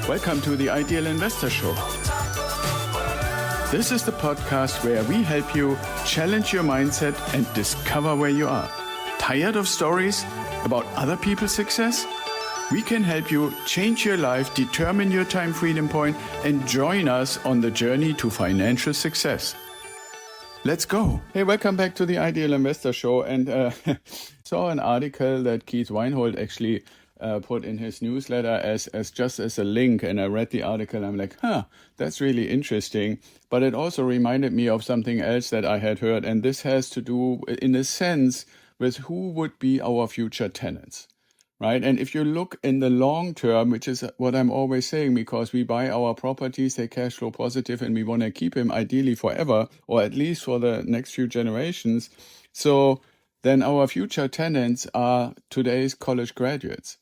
Welcome to the Ideal Investor Show. This is the podcast where we help you challenge your mindset and discover where you are. Tired of stories about other people's success? We can help you change your life, determine your time freedom point, and join us on the journey to financial success. Let's go. Hey, welcome back to the Ideal Investor Show. And saw an article that Keith Weinhold actually put in his newsletter as just as a link, and I read the article and I'm like, that's really interesting. But it also reminded me of something else that I had heard, and this has to do, in a sense, with who would be our future tenants, right? And if you look in the long term, which is what I'm always saying, because we buy our properties, they cash flow positive, and we want to keep them ideally forever, or at least for the next few generations. So then our future tenants are today's college graduates.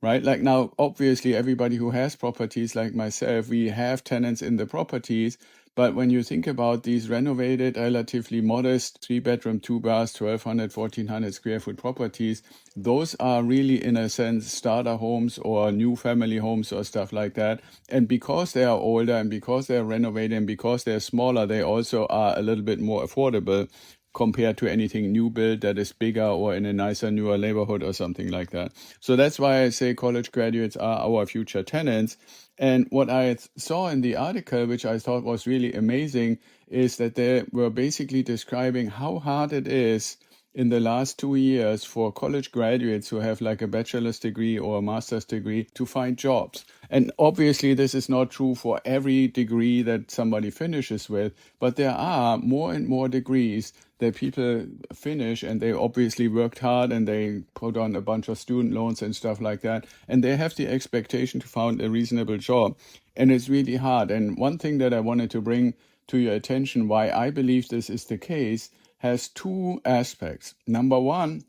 Right? Like now, obviously, everybody who has properties like myself, we have tenants in the properties. But when you think about these renovated, relatively modest 3-bedroom, 2 baths, 1,200, 1,400 square foot properties, those are really, in a sense, starter homes or new family homes or stuff like that. And because they are older and because they're renovated and because they're smaller, they also are a little bit more affordable compared to anything new built that is bigger or in a nicer, newer neighborhood or something like that. So that's why I say college graduates are our future tenants. And what I saw in the article, which I thought was really amazing, is that they were basically describing how hard it is in the last 2 years for college graduates who have like a bachelor's degree or a master's degree to find jobs. And obviously this is not true for every degree that somebody finishes with, but there are more and more degrees that people finish, and they obviously worked hard and they put on a bunch of student loans and stuff like that, and they have the expectation to find a reasonable job, and it's really hard. And one thing that I wanted to bring to your attention, why I believe this is the case, has two aspects. Number one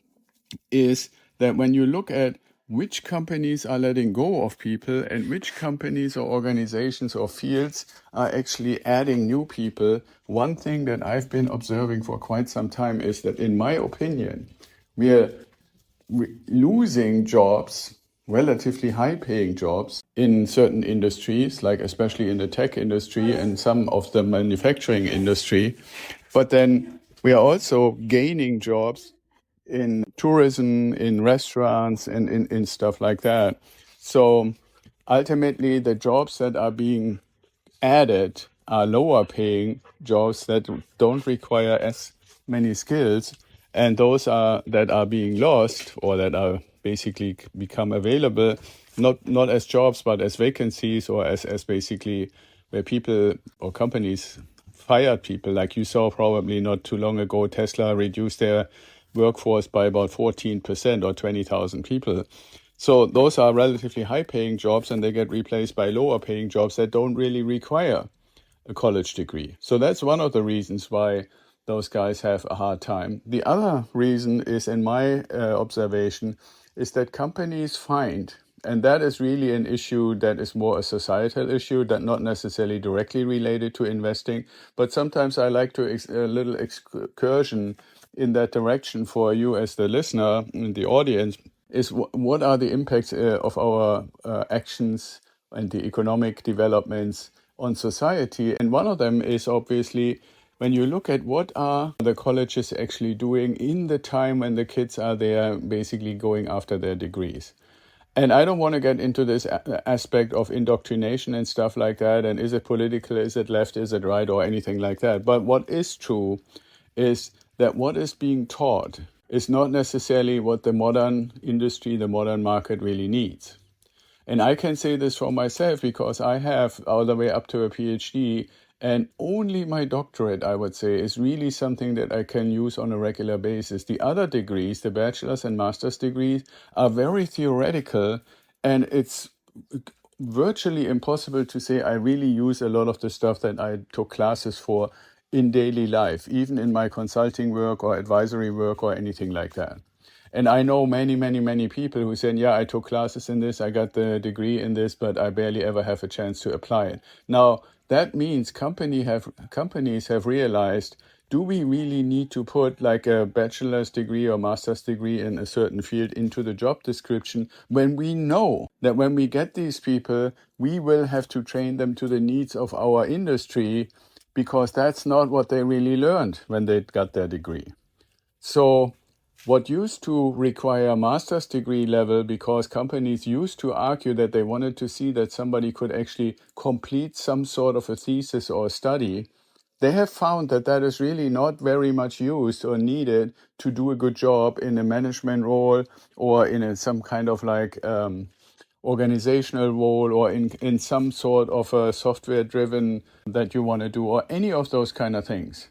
is that when you look at which companies are letting go of people and which companies or organizations or fields are actually adding new people, one thing that I've been observing for quite some time is that, in my opinion, we are losing jobs, relatively high-paying jobs in certain industries, like especially in the tech industry and some of the manufacturing industry. But then we are also gaining jobs in tourism, in restaurants, and in stuff like that. So ultimately, the jobs that are being added are lower paying jobs that don't require as many skills, and those that are being lost or that are basically become available, not as jobs but as vacancies, or as basically where people or companies fired people. Like you saw probably not too long ago, Tesla reduced their workforce by about 14% or 20,000 people. So those are relatively high-paying jobs, and they get replaced by lower-paying jobs that don't really require a college degree. So that's one of the reasons why those guys have a hard time. The other reason is, in my observation, is that companies find, and that is really an issue that is more a societal issue, that not necessarily directly related to investing, but sometimes I like to a little excursion in that direction for you as the listener and the audience, is what are the impacts of our actions and the economic developments on society. And one of them is obviously when you look at what are the colleges actually doing in the time when the kids are there basically going after their degrees. And I don't want to get into this aspect of indoctrination and stuff like that, and is it political, is it left, is it right, or anything like that. But what is true is that what is being taught is not necessarily what the modern industry, the modern market really needs. And I can say this for myself because I have all the way up to a PhD, and only my doctorate, I would say, is really something that I can use on a regular basis. The other degrees, the bachelor's and master's degrees, are very theoretical, and it's virtually impossible to say I really use a lot of the stuff that I took classes for in daily life, even in my consulting work or advisory work or anything like that. And I know many, many, many people who say, yeah, I took classes in this, I got the degree in this, but I barely ever have a chance to apply it. Now, that means companies have realized do we really need to put like a bachelor's degree or master's degree in a certain field into the job description when we know that when we get these people, we will have to train them to the needs of our industry, because that's not what they really learned when they got their degree. So what used to require a master's degree level, because companies used to argue that they wanted to see that somebody could actually complete some sort of a thesis or a study, they have found that that is really not very much used or needed to do a good job in a management role or in some kind of like organizational role or in some sort of a software driven that you want to do or any of those kind of things.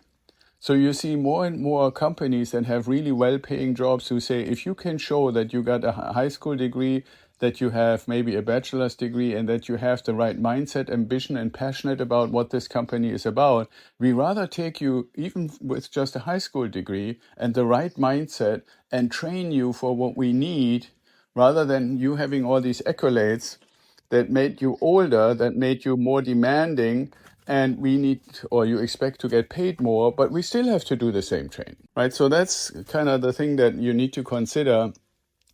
So you see more and more companies that have really well-paying jobs who say, if you can show that you got a high school degree, that you have maybe a bachelor's degree, and that you have the right mindset, ambition, and passionate about what this company is about, we rather take you, even with just a high school degree and the right mindset, and train you for what we need, rather than you having all these accolades that made you older, that made you more demanding, and we need, or you expect to get paid more, but we still have to do the same training, right? So that's kind of the thing that you need to consider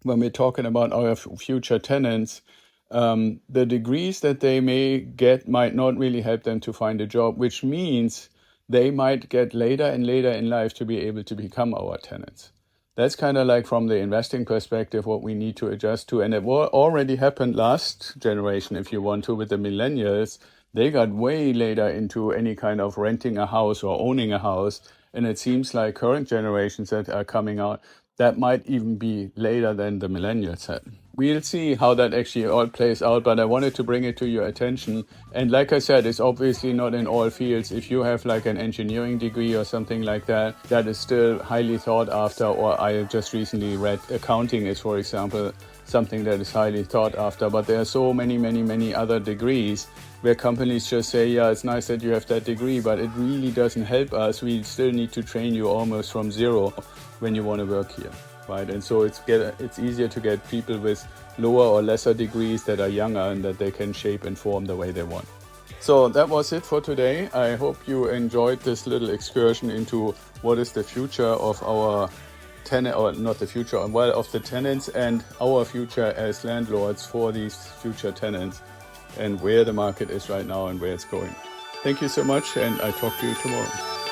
when we're talking about our future tenants. The degrees that they may get might not really help them to find a job, which means they might get later and later in life to be able to become our tenants. That's kind of like from the investing perspective, what we need to adjust to. And it already happened last generation, if you want to, with the millennials. They got way later into any kind of renting a house or owning a house. And it seems like current generations that are coming out, that might even be later than the millennials had. We'll see how that actually all plays out, but I wanted to bring it to your attention. And like I said, it's obviously not in all fields. If you have like an engineering degree or something like that, that is still highly thought after. Or I just recently read accounting is, for example, something that is highly thought after. But there are so many other degrees where companies just say, yeah, it's nice that you have that degree, but it really doesn't help us. We still need to train you almost from zero when you want to work here, right? And so it's easier to get people with lower or lesser degrees that are younger and that they can shape and form the way they want. So that was it for today. I hope you enjoyed this little excursion into what is the future of our tenant, or not the future, well, of the tenants and our future as landlords for these future tenants, and where the market is right now and where it's going. Thank you so much, and I talk to you tomorrow.